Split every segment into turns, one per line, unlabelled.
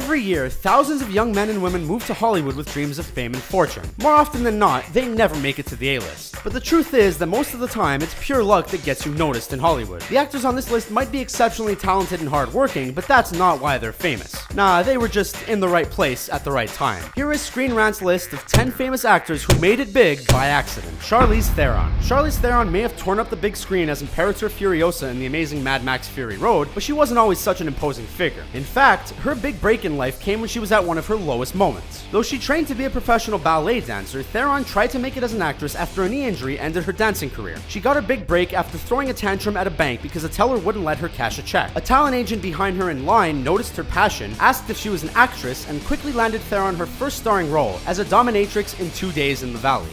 Every year, thousands of young men and women move to Hollywood with dreams of fame and fortune. More often than not, they never make it to the A-list. But the truth is that most of the time, it's pure luck that gets you noticed in Hollywood. The actors on this list might be exceptionally talented and hardworking, but that's not why they're famous. Nah, they were just in the right place at the right time. Here is Screen Rant's list of 10 famous actors who made it big by accident. Charlize Theron. Charlize Theron may have torn up the big screen as Imperator Furiosa in the amazing Mad Max Fury Road, but she wasn't always such an imposing figure. In fact, her big break in life came when she was at one of her lowest moments. Though she trained to be a professional ballet dancer, Theron tried to make it as an actress after a knee injury ended her dancing career. She got her big break after throwing a tantrum at a bank because a teller wouldn't let her cash a check. A talent agent behind her in line noticed her passion, asked if she was an actress, and quickly landed Theron her first starring role as a dominatrix in 2 Days in the Valley.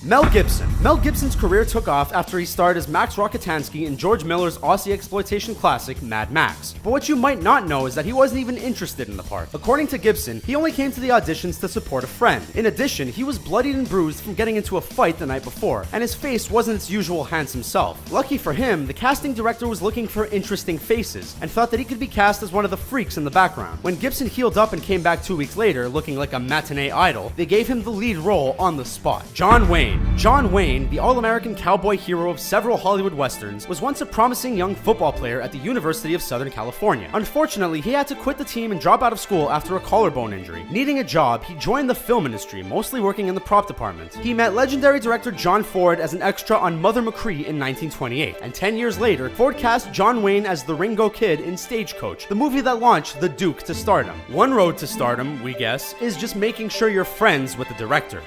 Mel Gibson. Mel Gibson's career took off after he starred as Max Rockatansky in George Miller's Aussie exploitation classic Mad Max. But what you might not know is that he wasn't even interested in the part. According to Gibson, he only came to the auditions to support a friend. In addition, he was bloodied and bruised from getting into a fight the night before, and his face wasn't its usual handsome self. Lucky for him, the casting director was looking for interesting faces, and thought that he could be cast as one of the freaks in the background. When Gibson healed up and came back 2 weeks later, looking like a matinee idol, they gave him the lead role on the spot. John Wayne. John Wayne, the all-American cowboy hero of several Hollywood westerns, was once a promising young football player at the University of Southern California. Unfortunately, he had to quit the team and drop out of school after a collarbone injury. Needing a job, he joined the film industry, mostly working in the prop department. He met legendary director John Ford as an extra on Mother Macri in 1928, and 10 years later, Ford cast John Wayne as the Ringo Kid in Stagecoach, the movie that launched the Duke to stardom. One road to stardom, we guess, is just making sure you're friends with the director.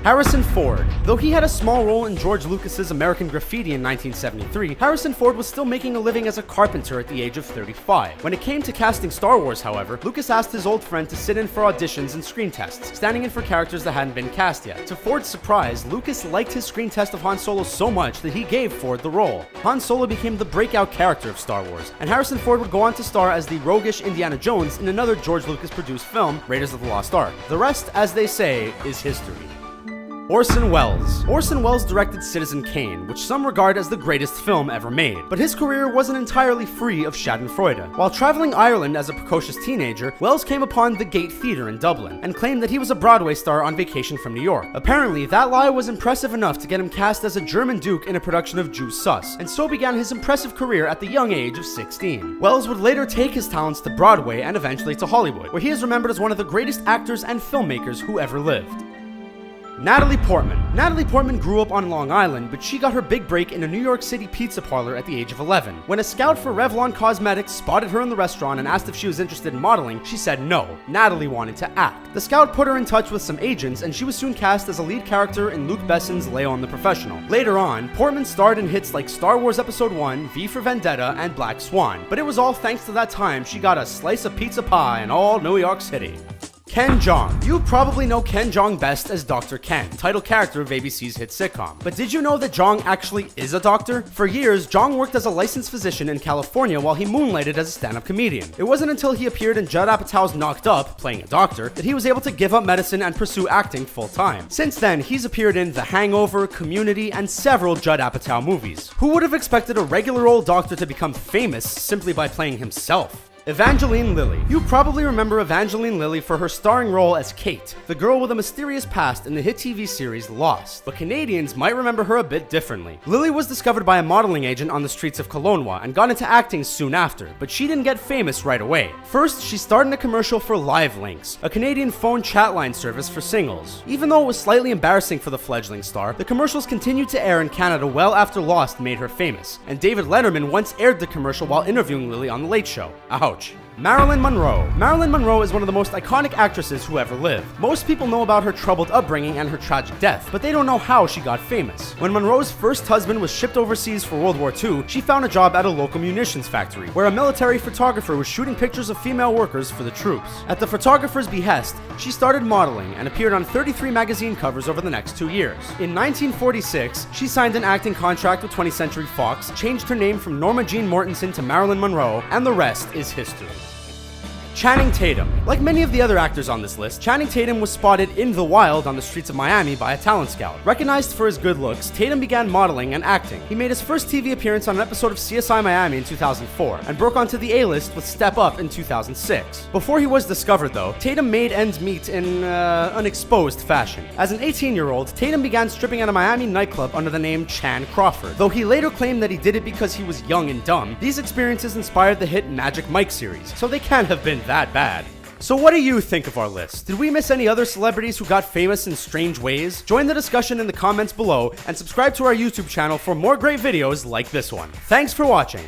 Harrison Ford. Though he had a small role in George Lucas's American Graffiti in 1973, Harrison Ford was still making a living as a carpenter at the age of 35. When it came to casting Star Wars, however, Lucas asked his old friend to sit in for auditions and screen tests, standing in for characters that hadn't been cast yet. To Ford's surprise, Lucas liked his screen test of Han Solo so much that he gave Ford the role. Han Solo became the breakout character of Star Wars, and Harrison Ford would go on to star as the roguish Indiana Jones in another George Lucas-produced film, Raiders of the Lost Ark. The rest, as they say, is history. Orson Welles. Orson Welles directed Citizen Kane, which some regard as the greatest film ever made. But his career wasn't entirely free of schadenfreude. While traveling Ireland as a precocious teenager, Welles came upon the Gate Theatre in Dublin, and claimed that he was a Broadway star on vacation from New York. Apparently, that lie was impressive enough to get him cast as a German Duke in a production of Jew Sus, and so began his impressive career at the young age of 16. Welles would later take his talents to Broadway and eventually to Hollywood, where he is remembered as one of the greatest actors and filmmakers who ever lived. Natalie Portman. Natalie Portman grew up on Long Island, but she got her big break in a New York City pizza parlor at the age of 11. When a scout for Revlon Cosmetics spotted her in the restaurant and asked if she was interested in modeling, she said no. Natalie wanted to act. The scout put her in touch with some agents, and she was soon cast as a lead character in Luc Besson's Leon the Professional. Later on, Portman starred in hits like Star Wars Episode 1, V for Vendetta, and Black Swan. But it was all thanks to that time she got a slice of pizza pie in all New York City. Ken Jeong. You probably know Ken Jeong best as Dr. Ken, title character of ABC's hit sitcom. But did you know that Jeong actually is a doctor? For years, Jeong worked as a licensed physician in California while he moonlighted as a stand-up comedian. It wasn't until he appeared in Judd Apatow's Knocked Up, playing a doctor, that he was able to give up medicine and pursue acting full-time. Since then, he's appeared in The Hangover, Community, and several Judd Apatow movies. Who would have expected a regular old doctor to become famous simply by playing himself? Evangeline Lilly. You probably remember Evangeline Lilly for her starring role as Kate, the girl with a mysterious past in the hit TV series Lost, but Canadians might remember her a bit differently. Lilly was discovered by a modeling agent on the streets of Kelowna and got into acting soon after, but she didn't get famous right away. First, she starred in a commercial for Live Links, a Canadian phone chat line service for singles. Even though it was slightly embarrassing for the fledgling star, the commercials continued to air in Canada well after Lost made her famous, and David Letterman once aired the commercial while interviewing Lilly on The Late Show. Ouch. Marilyn Monroe. Marilyn Monroe is one of the most iconic actresses who ever lived. Most people know about her troubled upbringing and her tragic death, but they don't know how she got famous. When Monroe's first husband was shipped overseas for World War II, she found a job at a local munitions factory, where a military photographer was shooting pictures of female workers for the troops. At the photographer's behest, she started modeling and appeared on 33 magazine covers over the next 2 years. In 1946, she signed an acting contract with 20th Century Fox, changed her name from Norma Jean Mortensen to Marilyn Monroe, and the rest is history. Channing Tatum. Like many of the other actors on this list, Channing Tatum was spotted in the wild on the streets of Miami by a talent scout. Recognized for his good looks, Tatum began modeling and acting. He made his first TV appearance on an episode of CSI Miami in 2004 and broke onto the A-list with Step Up in 2006. Before he was discovered though, Tatum made ends meet in unexposed fashion. As an 18-year-old, Tatum began stripping at a Miami nightclub under the name Chan Crawford. Though he later claimed that he did it because he was young and dumb, these experiences inspired the hit Magic Mike series, so they can't have been that bad. So what do you think of our list? Did we miss any other celebrities who got famous in strange ways? Join the discussion in the comments below and subscribe to our YouTube channel for more great videos like this one. Thanks for watching.